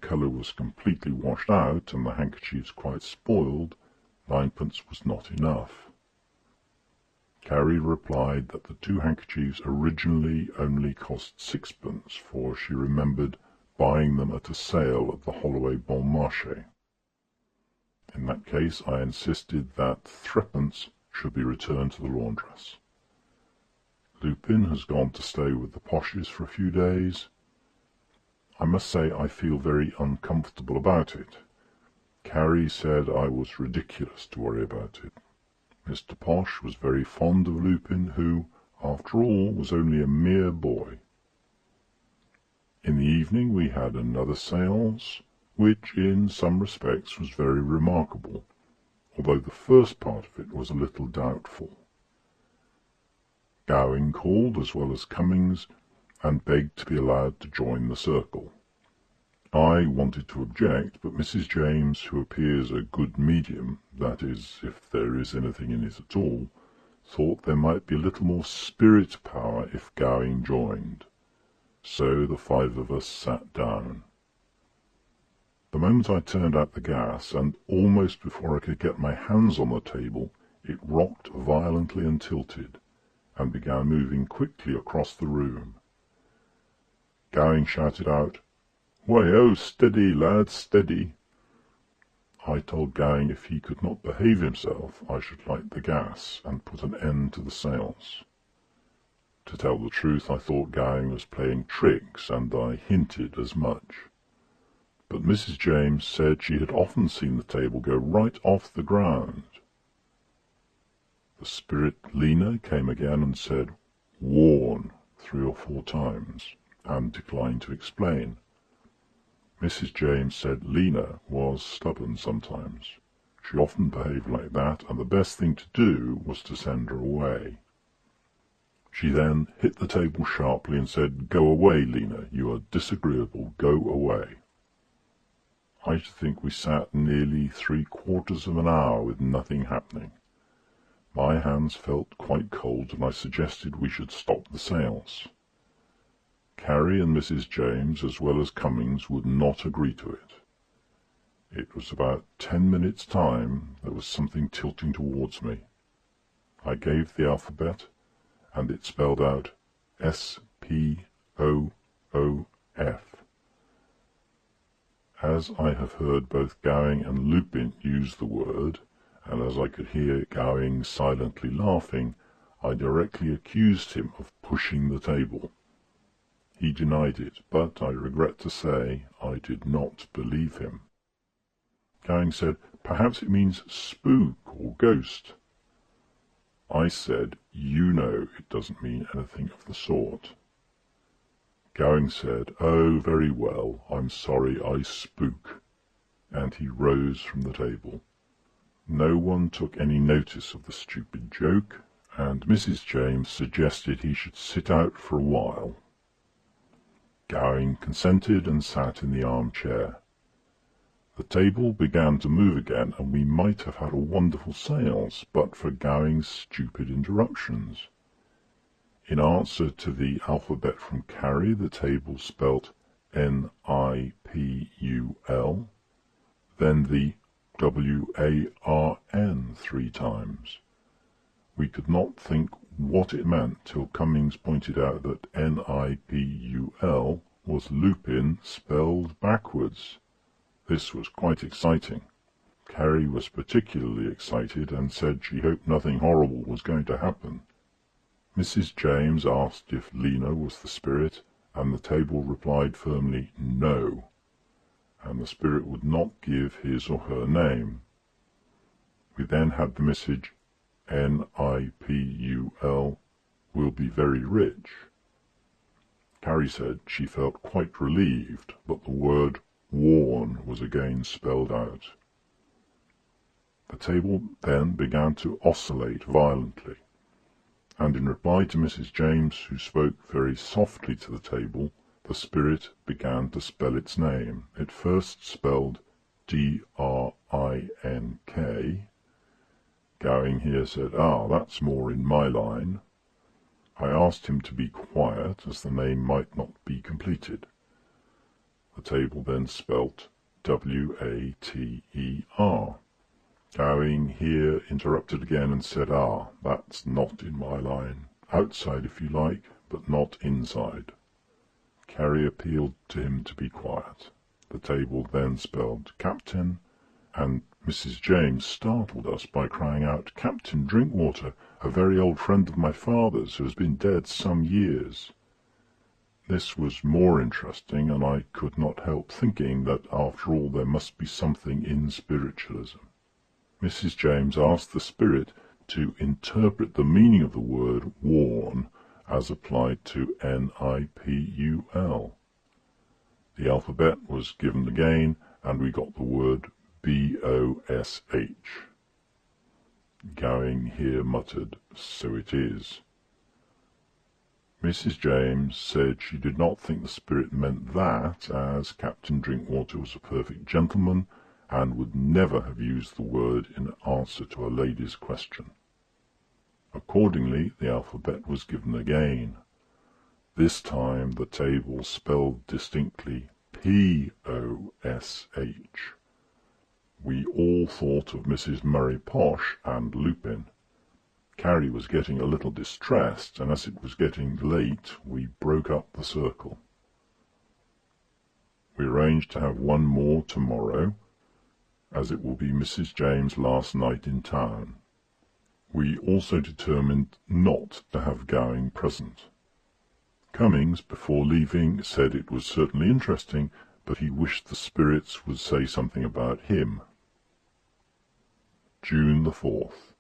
colour was completely washed out and the handkerchiefs quite spoiled, 9p was not enough. Carrie replied that the 2 handkerchiefs originally only cost 6p, for she remembered buying them at a sale at the Holloway Bon Marché. In that case, I insisted that 3p should be returned to the laundress. Lupin has gone to stay with the Poshes for a few days. I must say I feel very uncomfortable about it. Carrie said I was ridiculous to worry about it. Mr. Posh was very fond of Lupin, who, after all, was only a mere boy. In the evening we had another séance, which in some respects was very remarkable, although the first part of it was a little doubtful. Gowing called as well as Cummings, and begged to be allowed to join the circle. I wanted to object, but Mrs. James, who appears a good medium, that is, if there is anything in it at all, thought there might be a little more spirit power if Gowing joined. So the 5 of us sat down. The moment I turned out the gas, and almost before I could get my hands on the table, it rocked violently and tilted, and began moving quickly across the room. Gowing shouted out, "Way-oh, steady, lads, steady!" I told Gowing if he could not behave himself, I should light the gas, and put an end to the séance. To tell the truth, I thought Gowing was playing tricks, and I hinted as much. But Mrs. James said she had often seen the table go right off the ground. The spirit Lena came again and said, "Warn," 3 or 4 times, and declined to explain. Mrs. James said Lena was stubborn sometimes. She often behaved like that, and the best thing to do was to send her away. She then hit the table sharply and said, "Go away, Lena, you are disagreeable, go away." I should think we sat nearly 3/4 of an hour with nothing happening. My hands felt quite cold, and I suggested we should stop the séance. Carrie and Mrs. James, as well as Cummings, would not agree to it. It was about 10 minutes' time there was something tilting towards me. I gave the alphabet, and it spelled out S-P-O-O-F. As I have heard both Gowing and Lupin use the word, and as I could hear Gowing silently laughing, I directly accused him of pushing the table. He denied it, but I regret to say I did not believe him. Gowing said, "Perhaps it means spook or ghost." I said, "You know it doesn't mean anything of the sort." Gowing said, "Oh, very well, I'm sorry I spook," and he rose from the table. No one took any notice of the stupid joke, and Mrs. James suggested he should sit out for a while. Gowing consented and sat in the armchair. The table began to move again, and we might have had a wonderful séance but for Gowing's stupid interruptions. In answer to the alphabet from Carrie, the table spelt N-I-P-U-L, then the W-A-R-N 3 times. We could not think what it meant till Cummings pointed out that N-I-P-U-L was Lupin spelled backwards. This was quite exciting. Carrie was particularly excited and said she hoped nothing horrible was going to happen. Mrs. James asked if Lena was the spirit, and the table replied firmly no, and the spirit would not give his or her name. We then had the message, N-I-P-U-L will be very rich. Carrie said she felt quite relieved, but the word warn was again spelled out. The table then began to oscillate violently, and in reply to Mrs. James, who spoke very softly to the table, the spirit began to spell its name. It first spelled D-R-I-N-K. Gowing here said, that's more in my line. I asked him to be quiet, as the name might not be completed. The table then spelt W-A-T-E-R. Gowing here interrupted again and said, "Ah, that's not in my line. Outside if you like, but not inside." Carrie appealed to him to be quiet. The table then spelled Captain, and Mrs. James startled us by crying out, "Captain Drinkwater, a very old friend of my father's who has been dead some years." This was more interesting, and I could not help thinking that after all there must be something in spiritualism. Mrs. James asked the spirit to interpret the meaning of the word worn as applied to Nipul. The alphabet was given again, and we got the word B-O-S-H. Gowing here muttered, "So it is." Mrs. James said she did not think the spirit meant that, as Captain Drinkwater was a perfect gentleman, and would never have used the word in answer to a lady's question. Accordingly, the alphabet was given again. This time the table spelled distinctly P-O-S-H. We all thought of Mrs. Murray Posh and Lupin. Carrie was getting a little distressed, and as it was getting late, we broke up the circle. We arranged to have one more tomorrow, as it will be Mrs. James' last night in town. We also determined not to have Gowing present. Cummings, before leaving, said it was certainly interesting, but he wished the spirits would say something about him. June the 4th.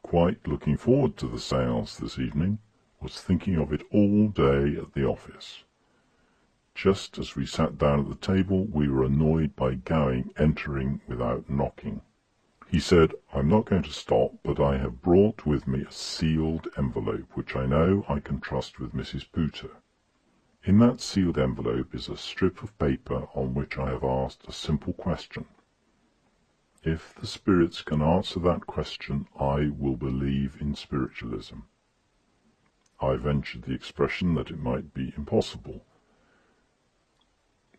Quite looking forward to the séance this evening. Was thinking of it all day at the office. Just as we sat down at the table, we were annoyed by Gowing entering without knocking. He said, "I'm not going to stop, but I have brought with me a sealed envelope, which I know I can trust with Mrs. Pooter. In that sealed envelope is a strip of paper on which I have asked a simple question. If the spirits can answer that question, I will believe in spiritualism." I ventured the expression that it might be impossible.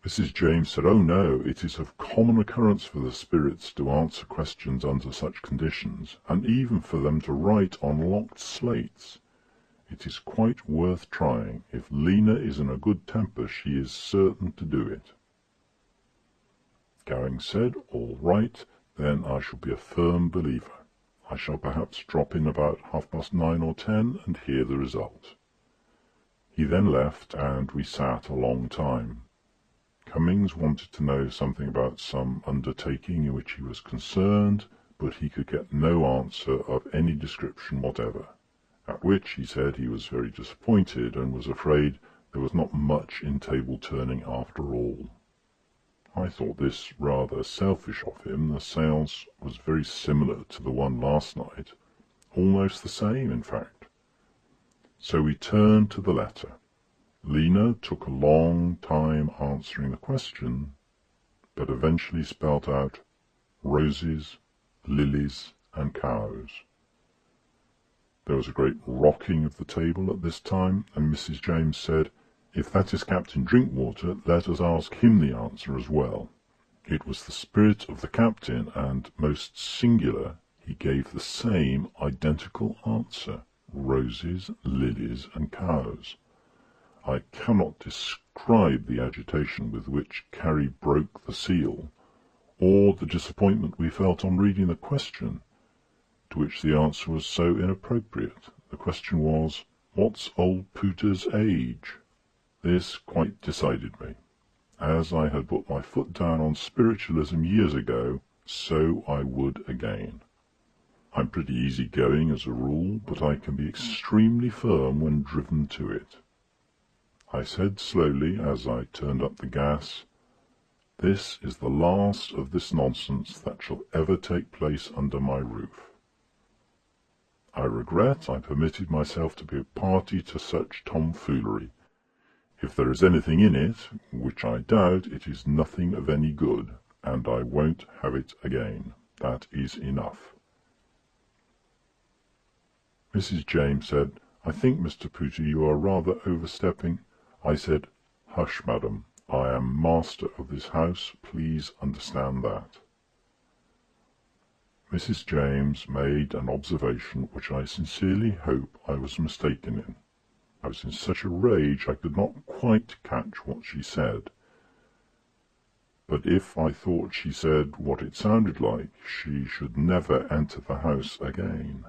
Mrs. James said, "Oh no, it is of common occurrence for the spirits to answer questions under such conditions, and even for them to write on locked slates. It is quite worth trying. If Lena is in a good temper, she is certain to do it." Gowing said, "All right, then I shall be a firm believer. I shall perhaps drop in about 9:30 or 10 and hear the result." He then left, and we sat a long time. Cummings wanted to know something about some undertaking in which he was concerned, but he could get no answer of any description whatever, at which he said he was very disappointed and was afraid there was not much in table-turning after all. I thought this rather selfish of him. The séance was very similar to the one last night, almost the same, in fact. So we turned to the letter. Lena took a long time answering the question, but eventually spelt out roses, lilies, and cows. There was a great rocking of the table at this time, and Mrs. James said, "If that is Captain Drinkwater, let us ask him the answer as well." It was the spirit of the captain, and, most singular, he gave the same identical answer, roses, lilies, and cows. I cannot describe the agitation with which Carrie broke the seal, or the disappointment we felt on reading the question, to which the answer was so inappropriate. The question was, "What's old Pooter's age?" This quite decided me. As I had put my foot down on spiritualism years ago, so I would again. I'm pretty easy-going as a rule, but I can be extremely firm when driven to it. I said slowly, as I turned up the gas, "This is the last of this nonsense that shall ever take place under my roof. I regret I permitted myself to be a party to such tomfoolery. If there is anything in it, which I doubt, it is nothing of any good, and I won't have it again. That is enough." Mrs. James said, "I think, Mr. Pooter, you are rather overstepping." I said, "Hush, madam, I am master of this house, please understand that." Mrs. James made an observation which I sincerely hope I was mistaken in. I was in such a rage I could not quite catch what she said, but if I thought she said what it sounded like, she should never enter the house again.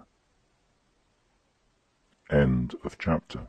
End of chapter.